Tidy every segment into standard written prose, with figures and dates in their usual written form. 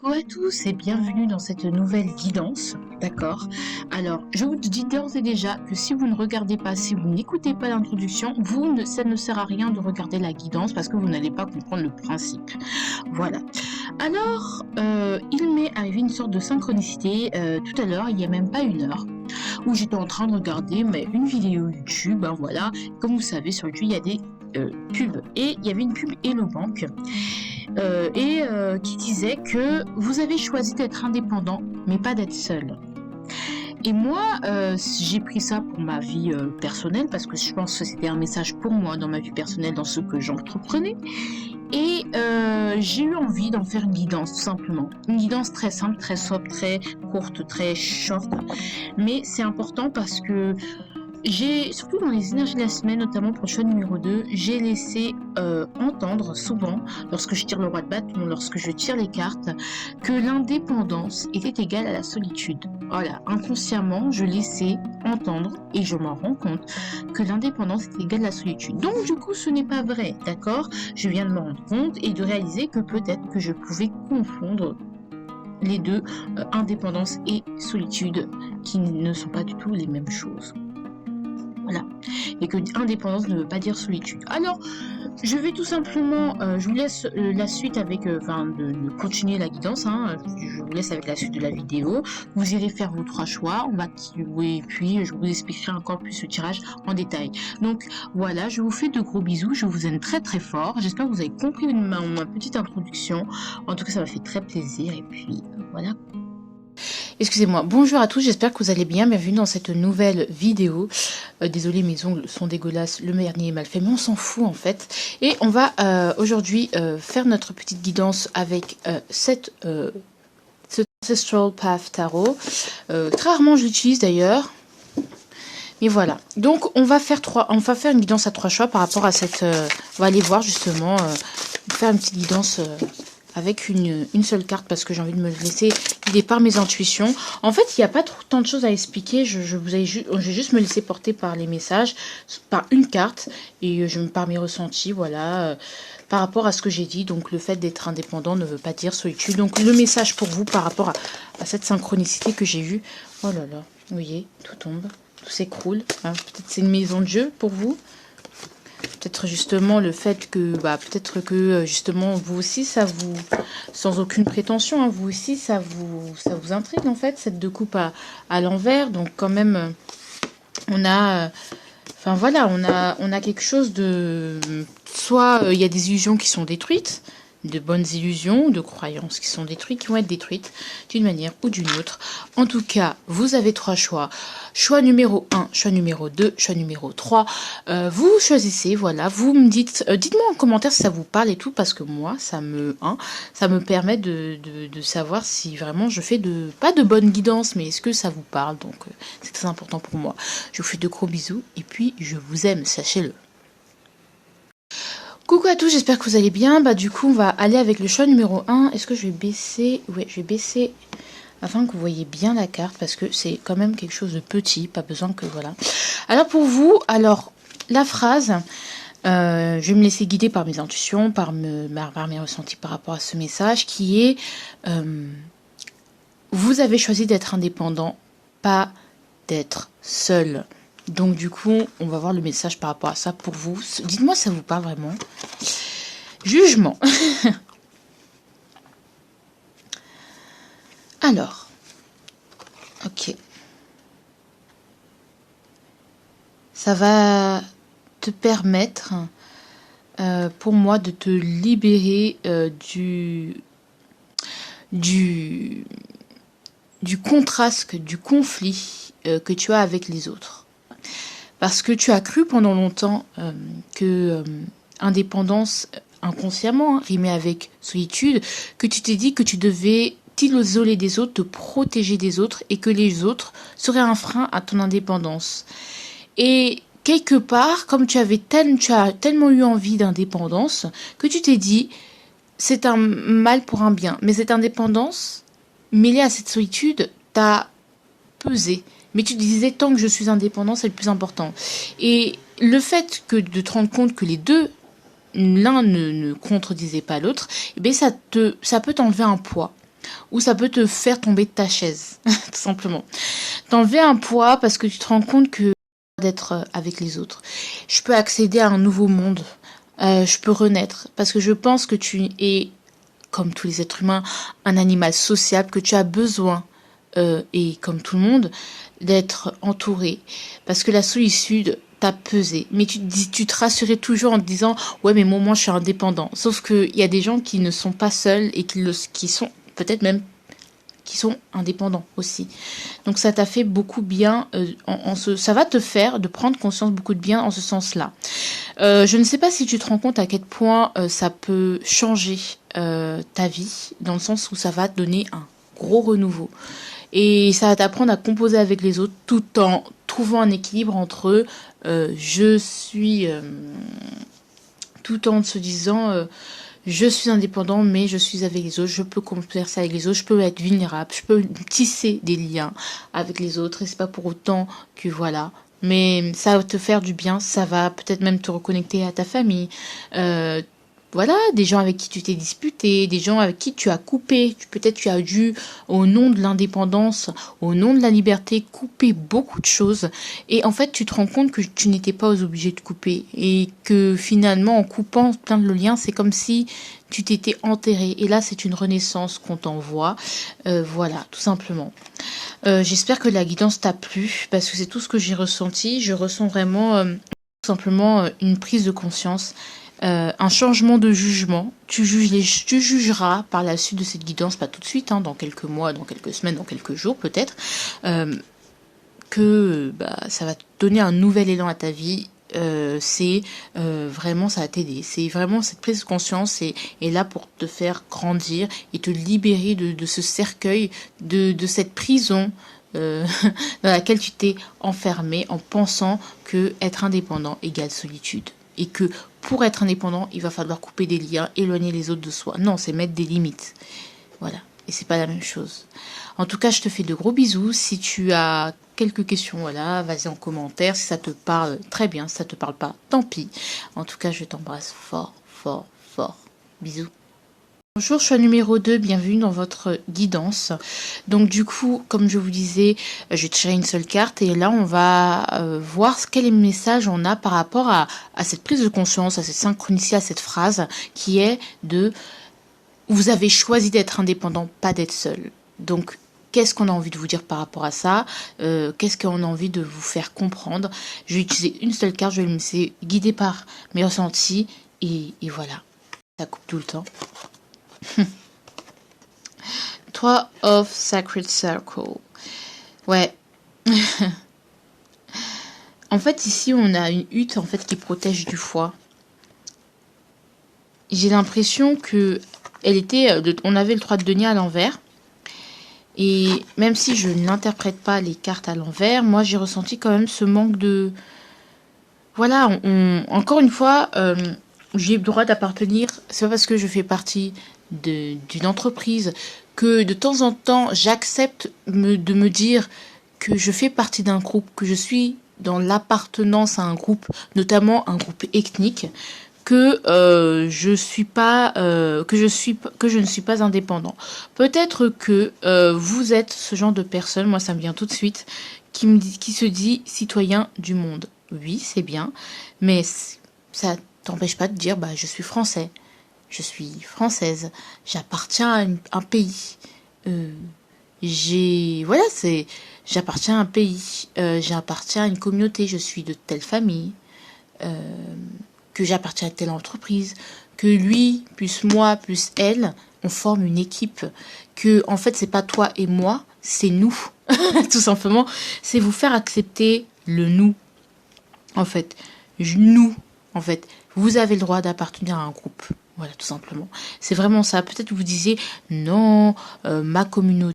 Coucou à tous et bienvenue dans cette nouvelle guidance, d'accord? Alors, je vous dis d'ores et déjà que si vous ne regardez pas, si vous n'écoutez pas l'introduction, ça ne sert à rien de regarder la guidance parce que vous n'allez pas comprendre le principe. Voilà. Alors, il m'est arrivé une sorte de synchronicité tout à l'heure, il n'y a même pas une heure, où j'étais en train de regarder une vidéo YouTube, hein, voilà. Comme vous savez, sur YouTube, il y a des pubs. Et il y avait une pub Hello Bank qui disait que vous avez choisi d'être indépendant, mais pas d'être seul. Et moi, j'ai pris ça pour ma vie personnelle, parce que je pense que c'était un message pour moi dans ma vie personnelle, dans ce que j'entreprenais. Et j'ai eu envie d'en faire une guidance, tout simplement. Une guidance très simple, très sobre, très courte, très short. Mais c'est important parce que surtout dans les énergies de la semaine, notamment pour le choix numéro 2, j'ai laissé entendre souvent, lorsque je tire le roi de bâton, lorsque je tire les cartes, que l'indépendance était égale à la solitude. Voilà, inconsciemment, je laissais entendre, et je m'en rends compte, que l'indépendance est égale à la solitude. Donc du coup, ce n'est pas vrai, d'accord? Je viens de me rendre compte et de réaliser que peut-être que je pouvais confondre les deux, indépendance et solitude, qui ne sont pas du tout les mêmes choses. Voilà. Et que indépendance ne veut pas dire solitude. Alors, je vais tout simplement, je vous laisse la suite avec, de continuer la guidance, hein, je vous laisse avec la suite de la vidéo. Vous irez faire vos 3 choix, on va et puis je vous expliquerai encore plus le tirage en détail. Donc voilà, je vous fais de gros bisous, je vous aime très très fort. J'espère que vous avez compris ma petite introduction. En tout cas, ça m'a fait très plaisir et puis voilà. Excusez-moi, bonjour à tous, j'espère que vous allez bien, bienvenue dans cette nouvelle vidéo. Désolée, mes ongles sont dégueulasses, le vernis est mal fait, mais on s'en fout en fait. Et on va aujourd'hui faire notre petite guidance avec ce Ancestral Path Tarot. Très rarement je l'utilise d'ailleurs. Mais voilà, donc on va faire une guidance à 3 choix par rapport à cette... on va aller voir justement, faire une petite guidance... avec une seule carte parce que j'ai envie de me laisser guider par mes intuitions. En fait, il n'y a pas tant de choses à expliquer. Je vais juste me laisser porter par les messages, par une carte et par mes ressentis, voilà, par rapport à ce que j'ai dit. Donc, le fait d'être indépendant ne veut pas dire solitude. Donc, le message pour vous par rapport à cette synchronicité que j'ai eue. Oh là là, vous voyez, tout tombe, tout s'écroule. Hein. Peut-être c'est une maison de jeu pour vous. Peut-être justement le fait que, peut-être que justement vous aussi ça vous, sans aucune prétention, hein, vous aussi ça vous intrigue en fait, cette deux coupes à l'envers. Donc quand même, on a, enfin voilà, on a quelque chose de, soit il y a des illusions qui sont détruites, de bonnes illusions, de croyances qui sont détruites, qui vont être détruites d'une manière ou d'une autre. En tout cas, vous avez 3 choix. Choix numéro 1, choix numéro 2, choix numéro 3. Vous choisissez, voilà, vous me dites, dites-moi en commentaire si ça vous parle et tout, parce que moi, ça me permet de savoir si vraiment je fais pas de bonne guidance, mais est-ce que ça vous parle. Donc, c'est très important pour moi. Je vous fais de gros bisous, et puis je vous aime, sachez-le. Coucou à tous, j'espère que vous allez bien. Du coup, on va aller avec le choix numéro 1. Est-ce que je vais baisser? Oui, je vais baisser afin que vous voyez bien la carte parce que c'est quand même quelque chose de petit, pas besoin que voilà. Alors pour vous, la phrase, je vais me laisser guider par mes intuitions, par mes ressentis par rapport à ce message qui est vous avez choisi d'être indépendant, pas d'être seul. Donc du coup, on va voir le message par rapport à ça pour vous. Dites-moi si ça vous parle vraiment. Jugement. Alors, ok. Ça va te permettre, pour moi, de te libérer du contraste, du conflit que tu as avec les autres. Parce que tu as cru pendant longtemps que indépendance inconsciemment, rimait avec solitude, que tu t'es dit que tu devais t'isoler des autres, te protéger des autres et que les autres seraient un frein à ton indépendance. Et quelque part, comme tu as tellement eu envie d'indépendance, que tu t'es dit c'est un mal pour un bien. Mais cette indépendance, mêlée à cette solitude, t'a pesé. Mais tu disais, tant que je suis indépendant, c'est le plus important. Et le fait de te rendre compte que les deux, l'un ne contredisait pas l'autre, eh bien ça peut t'enlever un poids. ou ça peut te faire tomber de ta chaise, tout simplement. T'enlever un poids parce que tu te rends compte que d'être avec les autres. Je peux accéder à un nouveau monde. Je peux renaître parce que je pense que tu es, comme tous les êtres humains, un animal sociable, que tu as besoin, et comme tout le monde, d'être entouré. Parce que la solitude t'a pesé. Mais tu te rassurais toujours en te disant ouais mais moi je suis indépendant. Sauf qu'il y a des gens qui ne sont pas seuls et qui sont peut-être même qui sont indépendants aussi. Donc ça t'a fait beaucoup bien, ça va te faire de prendre conscience beaucoup de bien en ce sens-là. Je ne sais pas si tu te rends compte à quel point ça peut changer ta vie, dans le sens où ça va te donner un gros renouveau. Et ça va t'apprendre à composer avec les autres tout en trouvant un équilibre entre tout en se disant je suis indépendant, mais je suis avec les autres, je peux converser avec les autres, je peux être vulnérable, je peux tisser des liens avec les autres, et c'est pas pour autant que voilà. Mais ça va te faire du bien, ça va peut-être même te reconnecter à ta famille. Voilà, des gens avec qui tu t'es disputé, des gens avec qui tu as coupé. Peut-être tu as dû, au nom de l'indépendance, au nom de la liberté, couper beaucoup de choses. Et en fait, tu te rends compte que tu n'étais pas obligé de couper. Et que finalement, en coupant plein de liens, c'est comme si tu t'étais enterré. Et là, c'est une renaissance qu'on t'envoie. Voilà, tout simplement. J'espère que la guidance t'a plu, parce que c'est tout ce que j'ai ressenti. Je ressens vraiment, tout simplement, une prise de conscience. Un changement de jugement. Tu jugeras par la suite de cette guidance, pas tout de suite, hein, dans quelques mois, dans quelques semaines, dans quelques jours peut-être, que ça va te donner un nouvel élan à ta vie. C'est vraiment, ça va t'aider. C'est vraiment cette prise de conscience est là pour te faire grandir et te libérer de ce cercueil, de cette prison dans laquelle tu t'es enfermé en pensant que être indépendant égale solitude. Et que pour être indépendant, il va falloir couper des liens, éloigner les autres de soi. Non, c'est mettre des limites. Voilà. Et c'est pas la même chose. En tout cas, je te fais de gros bisous. Si tu as quelques questions, voilà, vas-y en commentaire. Si ça te parle, très bien. Si ça te parle pas, tant pis. En tout cas, je t'embrasse fort, fort, fort. Bisous. Bonjour, choix numéro 2, bienvenue dans votre guidance. Donc du coup, comme je vous disais, je vais tirer une seule carte et là on va voir quel message on a par rapport à cette prise de conscience, à cette synchronicité, à cette phrase qui est de « vous avez choisi d'être indépendant, pas d'être seul ». Donc qu'est-ce qu'on a envie de vous dire par rapport à ça, qu'est-ce qu'on a envie de vous faire comprendre. Je vais utiliser une seule carte, je vais me laisser guider par mes ressentis et voilà, ça coupe tout le temps. 3 of Sacred Circle. Ouais. En fait, ici, on a une hutte en fait qui protège du foie. J'ai l'impression que on avait le 3 de denier à l'envers. Et même si je n'interprète pas les cartes à l'envers, moi, j'ai ressenti quand même ce manque de... Voilà, encore une fois, j'ai le droit d'appartenir. C'est pas parce que je fais partie d'une entreprise que de temps en temps j'accepte de me dire que je fais partie d'un groupe, que je suis dans l'appartenance à un groupe, notamment un groupe ethnique, que je ne suis pas indépendant. Peut-être que vous êtes ce genre de personne, moi ça me vient tout de suite, qui se dit citoyen du monde. Oui, c'est bien, mais ça t'empêche pas de dire je suis français. Je suis française, j'appartiens à un pays. J'appartiens à un pays, j'appartiens à une communauté, je suis de telle famille, que j'appartiens à telle entreprise, que lui, plus moi, plus elle, on forme une équipe. Que, en fait, c'est pas toi et moi, c'est nous. Tout simplement, c'est vous faire accepter le nous. En fait, nous, en fait, vous avez le droit d'appartenir à un groupe. Voilà, tout simplement. C'est vraiment ça. Peut-être que vous disiez, non, ma communauté,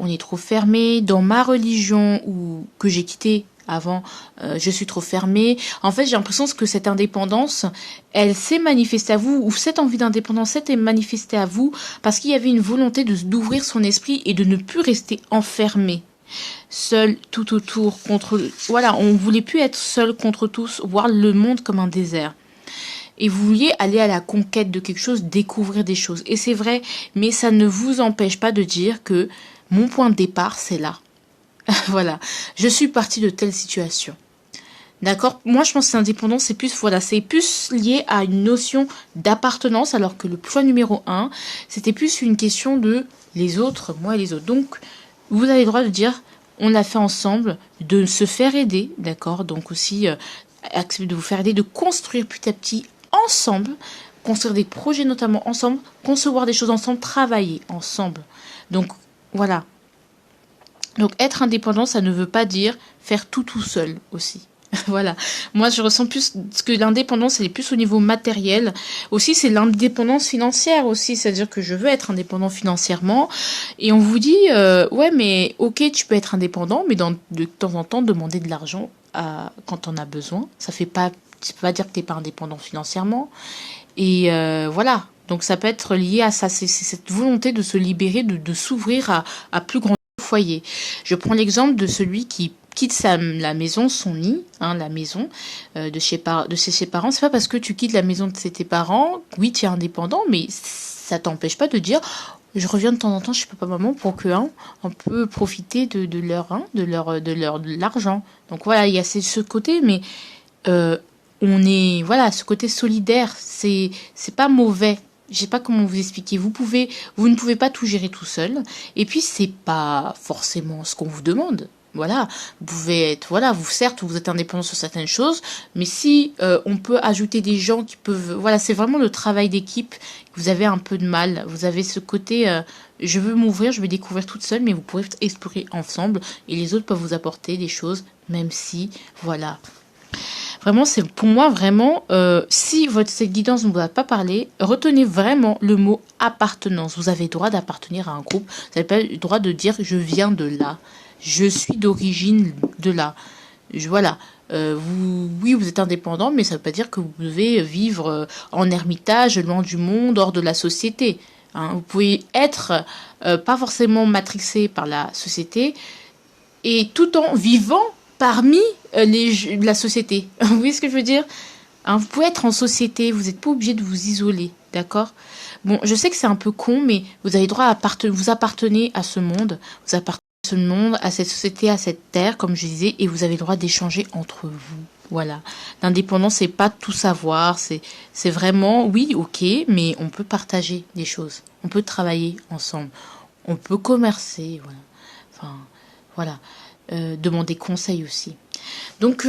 on est trop fermé. Dans ma religion que j'ai quittée avant, je suis trop fermée. En fait, j'ai l'impression que cette indépendance, elle s'est manifestée à vous, ou cette envie d'indépendance s'est manifestée à vous, parce qu'il y avait une volonté d'ouvrir son esprit et de ne plus rester enfermé. Seul tout autour contre... Voilà, on voulait plus être seul contre tous, voir le monde comme un désert. et vous vouliez aller à la conquête de quelque chose, découvrir des choses. Et c'est vrai, mais ça ne vous empêche pas de dire que mon point de départ, c'est là. Voilà, je suis partie de telle situation. D'accord? Moi, je pense que l'indépendance, c'est plus, voilà, c'est plus lié à une notion d'appartenance, alors que le choix numéro 1, c'était plus une question de les autres, moi et les autres. Donc, vous avez le droit de dire, on l'a fait ensemble, de se faire aider, d'accord? Donc aussi, accepter de vous faire aider, de construire petit à petit ensemble, construire des projets notamment ensemble, concevoir des choses ensemble, travailler ensemble. Donc, voilà. Donc, être indépendant, ça ne veut pas dire faire tout seul aussi. Voilà. Moi, je ressens plus que l'indépendance, elle est plus au niveau matériel. Aussi, c'est l'indépendance financière aussi. C'est-à-dire que je veux être indépendant financièrement. Et on vous dit, ouais, mais ok, tu peux être indépendant, mais de temps en temps, demander de l'argent quand on a besoin. Ça peut pas dire que t'es pas indépendant financièrement. Et voilà. Donc, ça peut être lié à ça. C'est cette volonté de se libérer, de s'ouvrir à plus grand foyer. Je prends l'exemple de celui qui quitte la maison, son nid, hein, la maison de chez ses parents. C'est pas parce que tu quittes la maison de tes parents, oui, tu es indépendant, mais ça t'empêche pas de dire, je reviens de temps en temps chez papa maman pour que on peut profiter de l'argent. Donc voilà, il y a ce côté, mais on est, voilà, ce côté solidaire, c'est pas mauvais. Je sais pas comment vous expliquer. Vous ne pouvez pas tout gérer tout seul. Et puis c'est pas forcément ce qu'on vous demande. Voilà, vous pouvez être, voilà, certes, vous êtes indépendant sur certaines choses, mais si on peut ajouter des gens qui peuvent, voilà, c'est vraiment le travail d'équipe. Vous avez un peu de mal, vous avez ce côté, je veux m'ouvrir, je vais découvrir toute seule, mais vous pourrez explorer ensemble, et les autres peuvent vous apporter des choses, même si, voilà. Vraiment, c'est pour moi, vraiment, si cette guidance ne vous a pas parlé, retenez vraiment le mot appartenance. Vous avez le droit d'appartenir à un groupe, vous avez pas le droit de dire je viens de là. Je suis d'origine de là. Voilà. Oui, vous êtes indépendant, mais ça ne veut pas dire que vous devez vivre en ermitage, loin du monde, hors de la société. Hein. Vous pouvez être pas forcément matrixé par la société, et tout en vivant parmi la société. Vous voyez ce que je veux dire? Hein, vous pouvez être en société, vous n'êtes pas obligé de vous isoler, d'accord? Bon, je sais que c'est un peu con, mais vous avez le droit vous appartenez à ce monde, vous appartenez ce monde, à cette société, à cette terre, comme je disais, et vous avez le droit d'échanger entre vous. Voilà. L'indépendance, c'est pas tout savoir, c'est vraiment, oui, ok, mais on peut partager des choses, on peut travailler ensemble, on peut commercer, voilà. Enfin, voilà. Demander conseil aussi. Donc,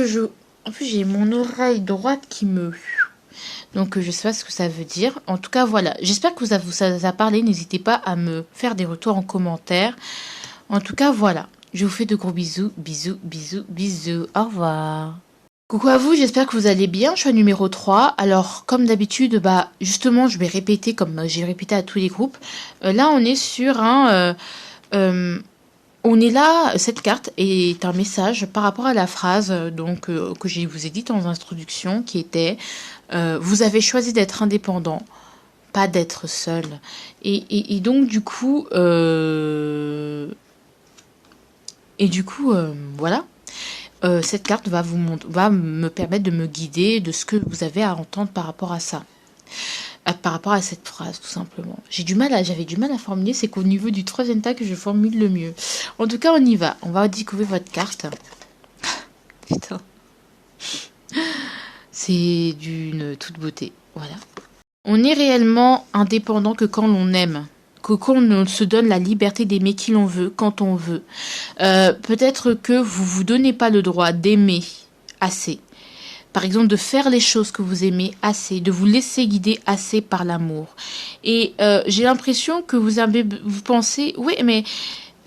en plus, j'ai mon oreille droite qui me... Donc, je sais pas ce que ça veut dire. En tout cas, voilà. J'espère que ça vous a parlé. N'hésitez pas à me faire des retours en commentaire. En tout cas, voilà. Je vous fais de gros bisous, bisous, bisous, bisous. Au revoir. Coucou à vous, j'espère que vous allez bien. Je suis à numéro 3. Alors, comme d'habitude, justement, je vais répéter comme j'ai répété à tous les groupes. Là, on est sur un... on est là, cette carte est un message par rapport à la phrase que je vous ai dit dans l'introduction qui était vous avez choisi d'être indépendant, pas d'être seul. Et donc, du coup... voilà. Cette carte va me permettre de me guider de ce que vous avez à entendre par rapport à ça. Par rapport à cette phrase, tout simplement. J'avais du mal à formuler, c'est qu'au niveau du troisième tas que je formule le mieux. En tout cas, on y va. On va découvrir votre carte. Putain. C'est d'une toute beauté. Voilà. On est réellement indépendant que quand l'on aime. Que quand on se donne la liberté d'aimer qui l'on veut, quand on veut. Peut-être que vous donnez pas le droit d'aimer assez. Par exemple, de faire les choses que vous aimez assez, de vous laisser guider assez par l'amour. Et j'ai l'impression que vous pensez, oui, mais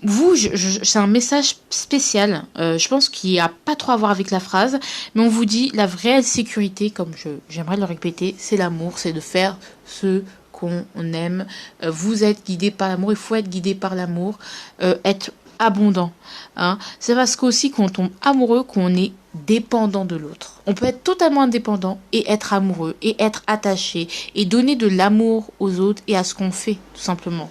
vous, c'est un message spécial. Je pense qu'il n'a pas trop à voir avec la phrase, mais on vous dit la vraie sécurité, comme j'aimerais le répéter, c'est l'amour, c'est de faire ce qu'on aime. Vous êtes guidé par l'amour, il faut être guidé par l'amour, être abondant. Hein. C'est parce qu'aussi quand on tombe amoureux qu'on est dépendant de l'autre. On peut être totalement indépendant et être amoureux et être attaché et donner de l'amour aux autres et à ce qu'on fait, tout simplement.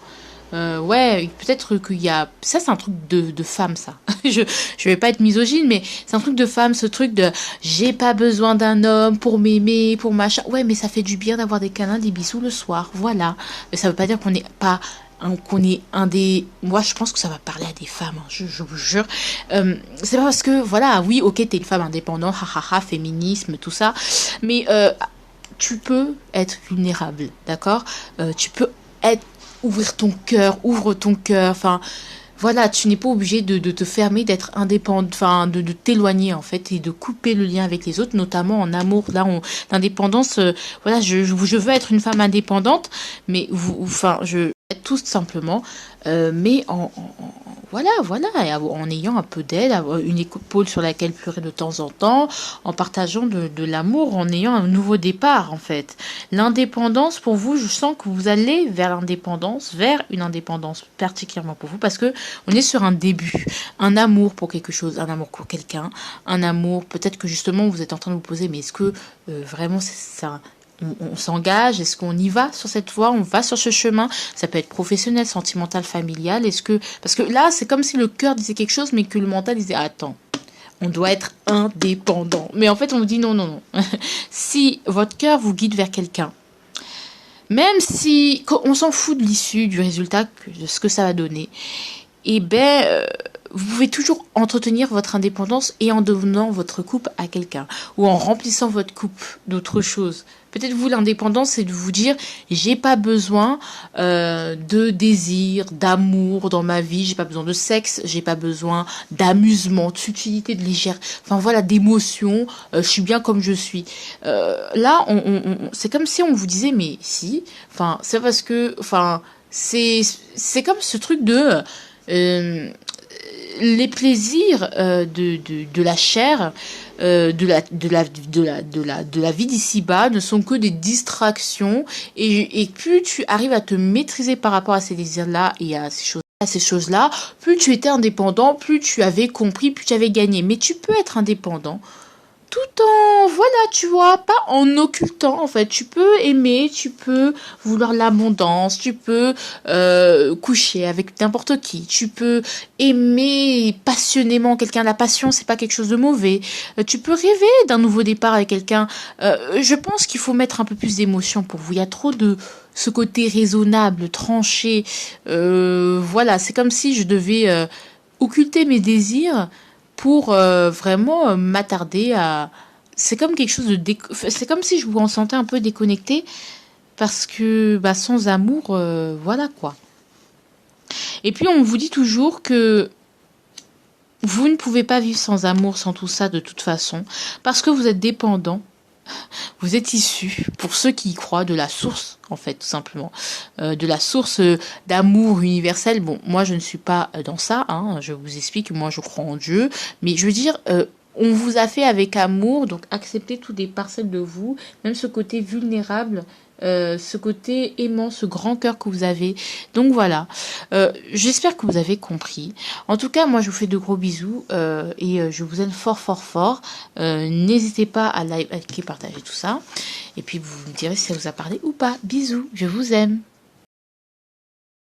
ouais, peut-être qu'il y a... Ça, c'est un truc de femme, ça. Je vais pas être misogyne, mais c'est un truc de femme, ce truc de j'ai pas besoin d'un homme pour m'aimer, pour machin. Ouais, mais ça fait du bien d'avoir des câlins, des bisous le soir, voilà. Mais ça veut pas dire qu'on n'est pas... qu'on est un des... Moi, je pense que ça va parler à des femmes, hein, je vous jure. C'est pas parce que, voilà, oui, ok, t'es une femme indépendante, hahaha, féminisme, tout ça, mais tu peux être vulnérable, d'accord. Tu peux être... ouvre ton cœur, enfin... Voilà, tu n'es pas obligé de te fermer, d'être indépendant, enfin de t'éloigner en fait et de couper le lien avec les autres, notamment en amour. Là, l'indépendance, voilà, je veux être une femme indépendante, mais enfin, je tout simplement, mais voilà, et en ayant un peu d'aide, avoir une épaule sur laquelle pleurer de temps en temps, en partageant de l'amour, en ayant un nouveau départ en fait. L'indépendance pour vous, je sens que vous allez vers l'indépendance, vers une indépendance particulièrement pour vous, parce que on est sur un début, un amour pour quelque chose, un amour pour quelqu'un, un amour, peut-être que justement vous êtes en train de vous poser, mais est-ce que vraiment c'est ça, on s'engage, est-ce qu'on y va sur cette voie, on va sur ce chemin, ça peut être professionnel, sentimental, familial, est-ce que, parce que là c'est comme si le cœur disait quelque chose, mais que le mental disait attends, on doit être indépendant, mais en fait on vous dit non, non, non, si votre cœur vous guide vers quelqu'un, même si on s'en fout de l'issue, du résultat, de ce que ça va donner, eh ben, vous pouvez toujours entretenir votre indépendance et en donnant votre coupe à quelqu'un ou en remplissant votre coupe d'autre chose. Peut-être vous, l'indépendance, c'est de vous dire j'ai pas besoin de désir, d'amour dans ma vie, j'ai pas besoin de sexe, j'ai pas besoin d'amusement, de subtilité, de légère, enfin voilà, d'émotion, je suis bien comme je suis. Là, c'est comme si on vous disait mais si, enfin c'est parce que, enfin c'est comme ce truc de les plaisirs de la chair, de la vie d'ici-bas ne sont que des distractions et plus tu arrives à te maîtriser par rapport à ces désirs-là et à ces choses-là, plus tu étais indépendant, plus tu avais compris, plus tu avais gagné. Mais tu peux être indépendant tout en, voilà, tu vois, pas en occultant, en fait. Tu peux aimer, tu peux vouloir l'abondance, tu peux coucher avec n'importe qui, tu peux aimer passionnément quelqu'un. La passion, c'est pas quelque chose de mauvais. Tu peux rêver d'un nouveau départ avec quelqu'un. Je pense qu'il faut mettre un peu plus d'émotion pour vous. Il y a trop de ce côté raisonnable, tranché. Voilà, c'est comme si je devais occulter mes désirs pour vraiment m'attarder à... C'est comme quelque chose de... C'est comme si je vous en sentais un peu déconnecté parce que bah, sans amour, voilà quoi. Et puis on vous dit toujours que vous ne pouvez pas vivre sans amour, sans tout ça de toute façon, parce que vous êtes dépendant. Vous êtes issu, pour ceux qui y croient, de la source, en fait, tout simplement. De la source d'amour universel. Bon, moi, je ne suis pas dans ça, hein, je vous explique, moi, je crois en Dieu. Mais je veux dire, on vous a fait avec amour, donc acceptez toutes les parcelles de vous, même ce côté vulnérable, ce côté aimant, ce grand cœur que vous avez. Donc voilà, j'espère que vous avez compris. En tout cas, moi je vous fais de gros bisous et je vous aime fort fort fort. N'hésitez pas à liker, partager tout ça. Et puis vous me direz si ça vous a parlé ou pas. Bisous, je vous aime.